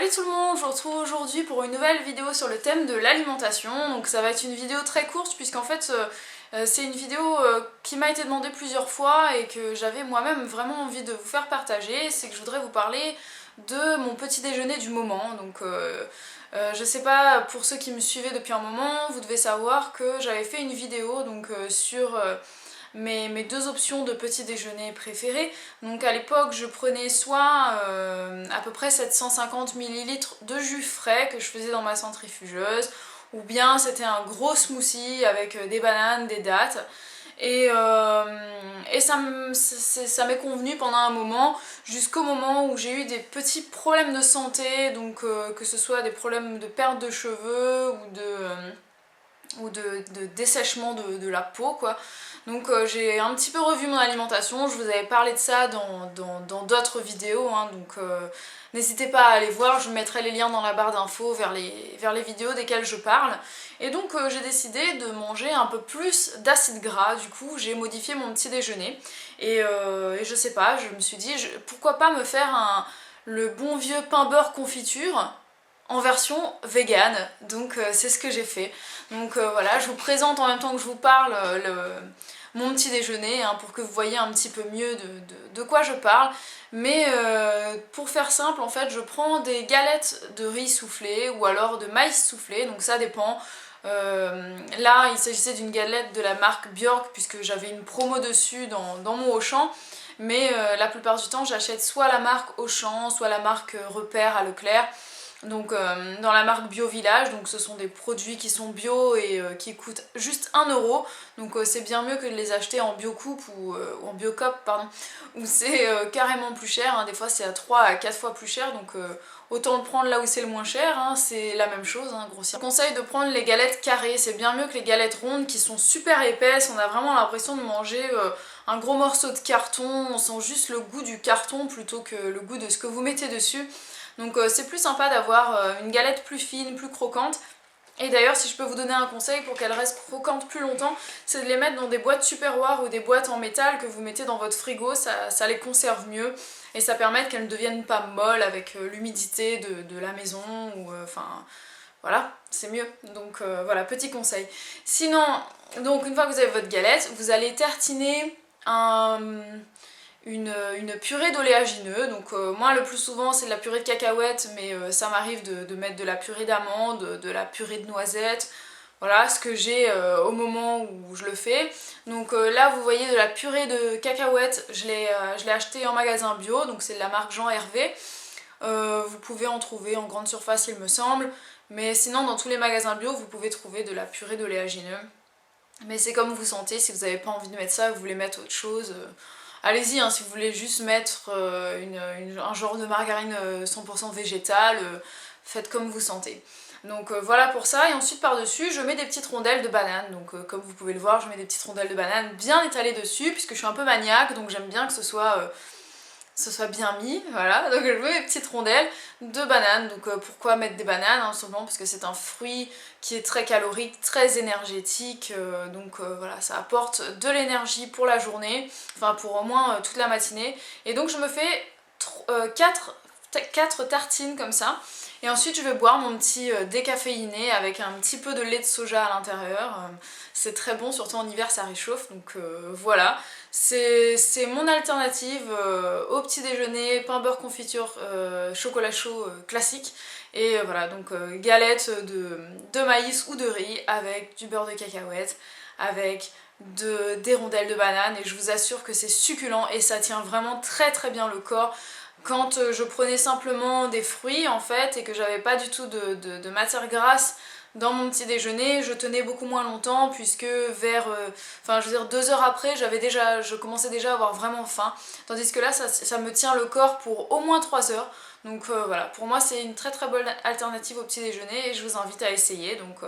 Salut tout le monde, je vous retrouve aujourd'hui pour une nouvelle vidéo sur le thème de l'alimentation. Donc ça va être une vidéo très courte puisqu'en fait c'est une vidéo qui m'a été demandée plusieurs fois et que j'avais moi-même vraiment envie de vous faire partager. C'est que je voudrais vous parler de mon petit déjeuner du moment. Donc je sais pas, pour ceux qui me suivaient depuis un moment, vous devez savoir que j'avais fait une vidéo donc sur mes deux options de petit déjeuner préférées. Donc à l'époque je prenais soit à peu près 750 ml de jus frais que je faisais dans ma centrifugeuse, ou bien c'était un gros smoothie avec des bananes, des dattes. Et ça m'est convenu pendant un moment, jusqu'au moment où j'ai eu des petits problèmes de santé, donc que ce soit des problèmes de perte de cheveux ou de dessèchement de la peau quoi. Donc j'ai un petit peu revu mon alimentation, je vous avais parlé de ça dans d'autres vidéos, hein, donc n'hésitez pas à aller voir, je mettrai les liens dans la barre d'infos vers les vidéos desquelles je parle. Et donc j'ai décidé de manger un peu plus d'acide gras, du coup j'ai modifié mon petit déjeuner. Et je sais pas, je me suis dit pourquoi pas me faire le bon vieux pain beurre confiture en version vegan, donc c'est ce que j'ai fait. Donc voilà, je vous présente en même temps que je vous parle mon petit déjeuner, hein, pour que vous voyez un petit peu mieux de quoi je parle. Mais pour faire simple, en fait, je prends des galettes de riz soufflé ou alors de maïs soufflé, donc ça dépend. Là, il s'agissait d'une galette de la marque Bjork, puisque j'avais une promo dessus dans mon Auchan. Mais la plupart du temps, j'achète soit la marque Auchan, soit la marque Repère à Leclerc. Donc dans la marque Bio Village, donc ce sont des produits qui sont bio et qui coûtent juste 1 €. Donc c'est bien mieux que de les acheter en Biocoupe ou en Biocop, pardon, où c'est carrément plus cher, hein. Des fois c'est à 3 à 4 fois plus cher, donc autant le prendre là où c'est le moins cher, hein. C'est la même chose, hein, grossièrement. Je conseille de prendre les galettes carrées, c'est bien mieux que les galettes rondes qui sont super épaisses, on a vraiment l'impression de manger un gros morceau de carton, on sent juste le goût du carton plutôt que le goût de ce que vous mettez dessus. Donc c'est plus sympa d'avoir une galette plus fine, plus croquante. Et d'ailleurs, si je peux vous donner un conseil pour qu'elle reste croquante plus longtemps, c'est de les mettre dans des boîtes Tupperware ou des boîtes en métal que vous mettez dans votre frigo, ça les conserve mieux et ça permet qu'elles ne deviennent pas molles avec l'humidité de la maison ou enfin voilà, c'est mieux. Donc voilà, petit conseil. Sinon, donc une fois que vous avez votre galette, vous allez tartiner une purée d'oléagineux. Donc moi le plus souvent c'est de la purée de cacahuètes, mais ça m'arrive de mettre de la purée d'amandes, de la purée de noisettes. Voilà ce que j'ai au moment où je le fais. Donc là vous voyez de la purée de cacahuètes, je l'ai acheté en magasin bio, donc c'est de la marque Jean Hervé. Vous pouvez en trouver en grande surface il me semble, mais sinon dans tous les magasins bio vous pouvez trouver de la purée d'oléagineux. Mais c'est comme vous sentez, si vous n'avez pas envie de mettre ça, vous voulez mettre autre chose, allez-y, hein, si vous voulez juste mettre un genre de margarine 100% végétale, faites comme vous sentez. Donc voilà pour ça, et ensuite par-dessus je mets des petites rondelles de banane. Donc comme vous pouvez le voir, je mets des petites rondelles de banane bien étalées dessus, puisque je suis un peu maniaque, donc j'aime bien que ce soit bien mis, voilà. Donc je mets mes petites rondelles de bananes. Donc pourquoi mettre des bananes, hein, simplement parce que c'est un fruit qui est très calorique, très énergétique, donc voilà, ça apporte de l'énergie pour la journée, enfin pour au moins toute la matinée. Et donc je me fais 4 tartines comme ça, et ensuite je vais boire mon petit décaféiné avec un petit peu de lait de soja à l'intérieur. C'est très bon, surtout en hiver ça réchauffe, donc voilà. C'est mon alternative au petit déjeuner, pain beurre confiture, chocolat chaud classique. Et voilà, donc galette de maïs ou de riz avec du beurre de cacahuète, avec des rondelles de banane, et je vous assure que c'est succulent et ça tient vraiment très très bien le corps. Quand je prenais simplement des fruits en fait et que j'avais pas du tout de matière grasse dans mon petit déjeuner, je tenais beaucoup moins longtemps, puisque vers, enfin je veux dire 2 heures après, je commençais déjà à avoir vraiment faim, tandis que là ça me tient le corps pour au moins 3 heures. Donc voilà, pour moi c'est une très très bonne alternative au petit déjeuner et je vous invite à essayer. Donc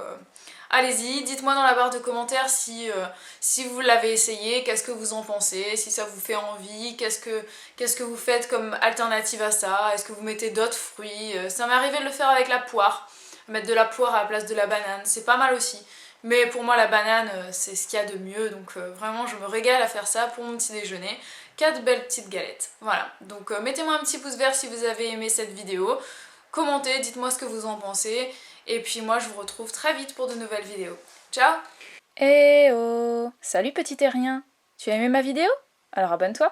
allez-y, dites-moi dans la barre de commentaires si vous l'avez essayé, qu'est-ce que vous en pensez, si ça vous fait envie, qu'est-ce que vous faites comme alternative à ça, est-ce que vous mettez d'autres fruits. Ça m'est arrivé de le faire avec la poire, mettre de la poire à la place de la banane, c'est pas mal aussi. Mais pour moi la banane c'est ce qu'il y a de mieux, donc vraiment je me régale à faire ça pour mon petit déjeuner. 4 belles petites galettes, voilà. Donc mettez-moi un petit pouce vert si vous avez aimé cette vidéo. commentez, dites-moi ce que vous en pensez. Et puis moi je vous retrouve très vite pour de nouvelles vidéos. Ciao! Eh oh! Salut petit terrien! Tu as aimé ma vidéo? Alors abonne-toi!